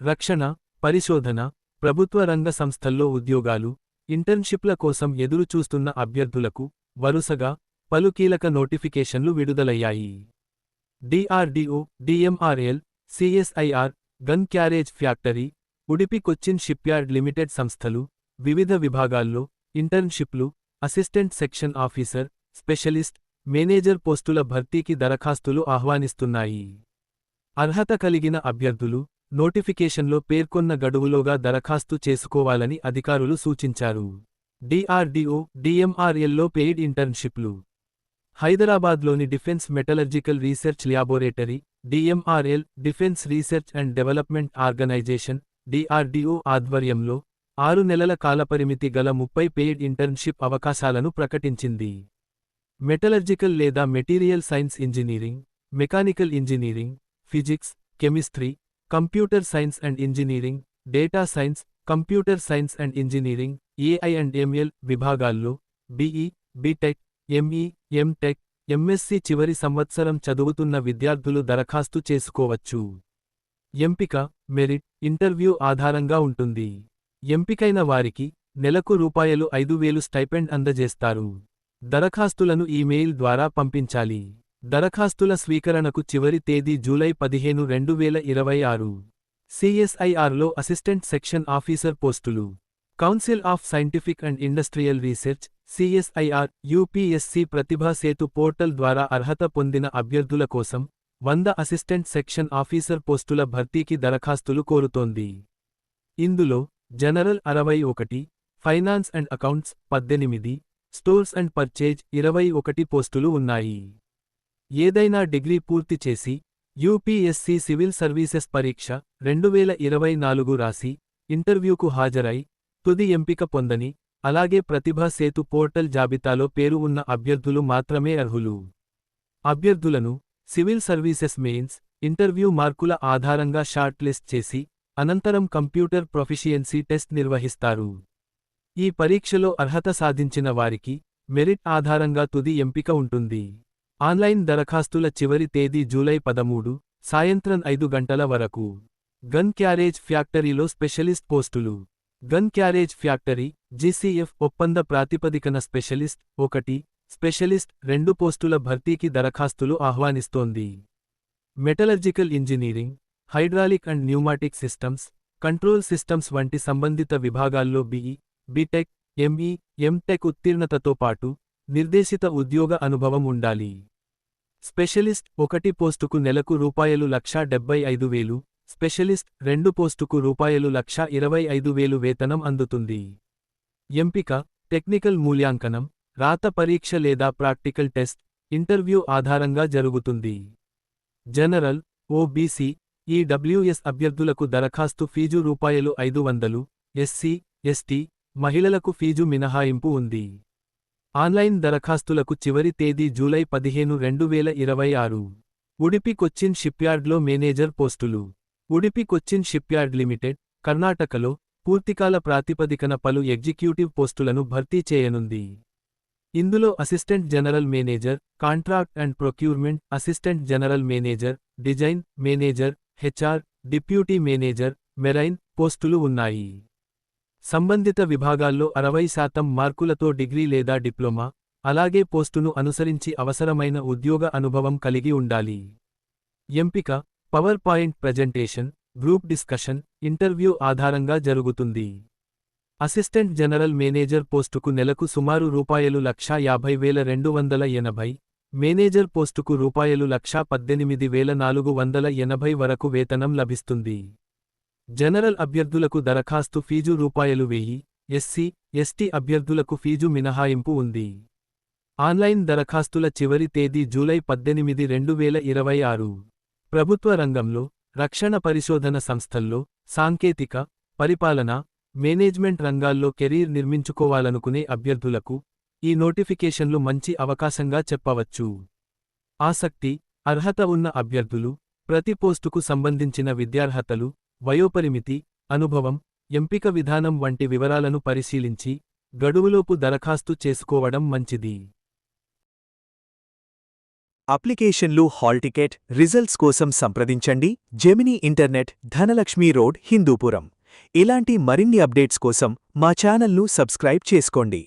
రక్షణ, పరిశోధన, ప్రభుత్వ రంగ సంస్థల్లో ఉద్యోగాలు, ఇంటర్న్షిప్ల కోసం ఎదురుచూస్తున్న అభ్యర్థులకు వరుసగా పలు కీలక నోటిఫికేషన్లు విడుదలయ్యాయి. DRDO, DMRL, CSIR, gun carriage factory, Udupi Cochin shipyard limited సంస్థలు వివిధ విభాగాల్లో ఇంటర్న్షిప్లు, assistant section officer, specialist, manager పోస్టుల భర్తీకి దరఖాస్తులు ఆహ్వానిస్తున్నాయి. అర్హత కలిగిన అభ్యర్థులు నోటిఫికేషన్లో పేర్కొన్న గడువులోగా దరఖాస్తు చేసుకోవాలని అధికారులు సూచించారు. డిఆర్డీఓ, డిఎంఆర్ఎల్లో పెయిడ్ ఇంటర్న్షిప్లు. హైదరాబాద్లోని defence metallurgical research laboratory, DMRL, defence research and development organisation, DRDO ఆధ్వర్యంలో 6 నెలల కాలపరిమితి గల 30 పెయిడ్ ఇంటర్న్షిప్ అవకాశాలను ప్రకటించింది. మెటలర్జికల్ లేదా material science engineering, mechanical engineering, physics, chemistry, computer science and engineering, data science, computer science and engineering, AI and ML విభాగాల్లో BE, BTech, ME, MTech, MSc చివరి సంవత్సరం చదువుతున్న విద్యార్థులు దరఖాస్తు చేసుకోవచ్చు. ఎంపిక మెరిట్, ఇంటర్వ్యూ ఆధారంగా ఉంటుంది. ఎంపికైన వారికి నెలకు రూ. 5,000 స్టైపెండ్ అందజేస్తారు. దరఖాస్తులను ఈమెయిల్ ద్వారా పంపించాలి. దరఖాస్తుల స్వీకరణకు చివరి తేదీ జూలై 15, 2026. సిఎస్ఐఆర్లో అసిస్టెంట్ సెక్షన్ ఆఫీసర్ పోస్టులు. Council of scientific and industrial research, CSIR, UPSC Pratibha Setu portal ద్వారా అర్హత పొందిన అభ్యర్థుల కోసం 100 అసిస్టెంట్ సెక్షన్ ఆఫీసర్ పోస్టుల భర్తీకి దరఖాస్తులు కోరుతోంది. ఇందులో general 61, finance and accounts 18, stores and purchase 21 పోస్టులు ఉన్నాయి. ఏదైనా డిగ్రీ పూర్తి చేసి యూపీఎస్సీ సివిల్ సర్వీసెస్ పరీక్ష 2024 రాసి ఇంటర్వ్యూకు హాజరై తుది ఎంపిక పొందని, అలాగే ప్రతిభా సేతు పోర్టల్ జాబితాలో పేరు ఉన్న అభ్యర్థులు మాత్రమే అర్హులు. అభ్యర్థులను సివిల్ సర్వీసెస్ మెయిన్స్, ఇంటర్వ్యూ మార్కుల ఆధారంగా షార్ట్ లిస్ట్ చేసి అనంతరం కంప్యూటర్ ప్రొఫిషియన్సీ టెస్ట్ నిర్వహిస్తారు. ఈ పరీక్షలో అర్హత సాధించిన వారికి మెరిట్ ఆధారంగా తుది ఎంపిక ఉంటుంది. ఆన్లైన్ దరఖాస్తుల చివరి తేదీ జూలై 13, సాయంత్రం 5 గంటల వరకు. గన్ క్యారేజ్ ఫ్యాక్టరీలో స్పెషలిస్ట్ పోస్టులు. గన్ క్యారేజ్ ఫ్యాక్టరీ, జీసీఎఫ్ ఒప్పంద ప్రాతిపదికన స్పెషలిస్ట్ 1, స్పెషలిస్ట్ 2 పోస్టుల భర్తీకి దరఖాస్తులు ఆహ్వానిస్తోంది. Metallurgical engineering, hydraulic and pneumatic systems, control systems వంటి సంబంధిత విభాగాల్లో బీఈ, బీటెక్, ఎంఈ, ఎంటెక్ ఉత్తీర్ణతతో పాటు నిర్దేశిత ఉద్యోగ అనుభవం ఉండాలి. స్పెషలిస్ట్ 1 పోస్టుకు నెలకు రూ. 1,75,000, స్పెషలిస్ట్ 2 పోస్టుకు రూ. 1,25,000 వేతనం అందుతుంది. ఎంపిక టెక్నికల్ మూల్యాంకనం, రాత పరీక్ష లేదా ప్రాక్టికల్ టెస్ట్, ఇంటర్వ్యూ ఆధారంగా జరుగుతుంది. జనరల్, ఓబీసీ, ఈడబ్ల్యూఎస్ అభ్యర్థులకు దరఖాస్తు ఫీజు రూ. 500, ఎస్సీ, ఎస్టీ, మహిళలకు ఫీజు మినహాయింపు ఉంది. ఆన్లైన్ దరఖాస్తులకు చివరి తేదీ జూలై 15, 2026. ఉడిపి కొచ్చిన్ షిప్యార్డ్లో మేనేజర్ పోస్టులు. ఉడిపి కొచ్చిన్ షిప్యార్డ్ లిమిటెడ్, కర్ణాటకలో పూర్తికాల ప్రాతిపదికన పలు ఎగ్జిక్యూటివ్ పోస్టులను భర్తీ చేయనుంది. ఇందులో assistant general manager, contract and procurement assistant general manager, design manager, HR, deputy manager, marine పోస్టులు ఉన్నాయి. సంబంధిత విభాగాల్లో 60% మార్కులతో డిగ్రీ లేదా డిప్లొమా, అలాగే పోస్టును అనుసరించి అవసరమైన ఉద్యోగ అనుభవం కలిగి ఉండాలి. ఎంపిక power point presentation, group discussion, interview ఆధారంగా జరుగుతుంది. అసిస్టెంట్ జనరల్ మేనేజర్ పోస్టుకు నెలకు సుమారు రూ. 1,50,280, మేనేజర్ పోస్టుకు రూ. 1,18,480 వరకు వేతనం లభిస్తుంది. జనరల్ అభ్యర్థులకు దరఖాస్తు ఫీజు రూ. 1,000, ఎస్సీ, ఎస్టీ అభ్యర్థులకు ఫీజు మినహాయింపు ఉంది. ఆన్లైన్ దరఖాస్తుల చివరి తేదీ జూలై 18, 2026. ప్రభుత్వ రంగంలో, రక్షణ పరిశోధన సంస్థల్లో, సాంకేతిక, పరిపాలన, మేనేజ్మెంట్ రంగాల్లో కెరీర్ నిర్మించుకోవాలనుకునే అభ్యర్థులకు ఈ నోటిఫికేషన్లు మంచి అవకాశంగా చెప్పవచ్చు. ఆసక్తి, అర్హత ఉన్న అభ్యర్థులు ప్రతి పోస్టుకు సంబంధించిన విద్యార్హతలు, వయోపరిమితి, అనుభవం, ఎంపిక విధానం వంటి వివరాలను పరిశీలించి గడువులోపు దరఖాస్తు చేసుకోవడం మంచిది. అప్లికేషన్లు, హాల్ టికెట్, రిజల్ట్స్ కోసం సంప్రదించండి. Gemini internet, Dhanalakshmi road, Hindupuram. ఇలాంటి మరిన్ని అప్డేట్స్ కోసం మా ఛానల్ను సబ్స్క్రైబ్ చేసుకోండి.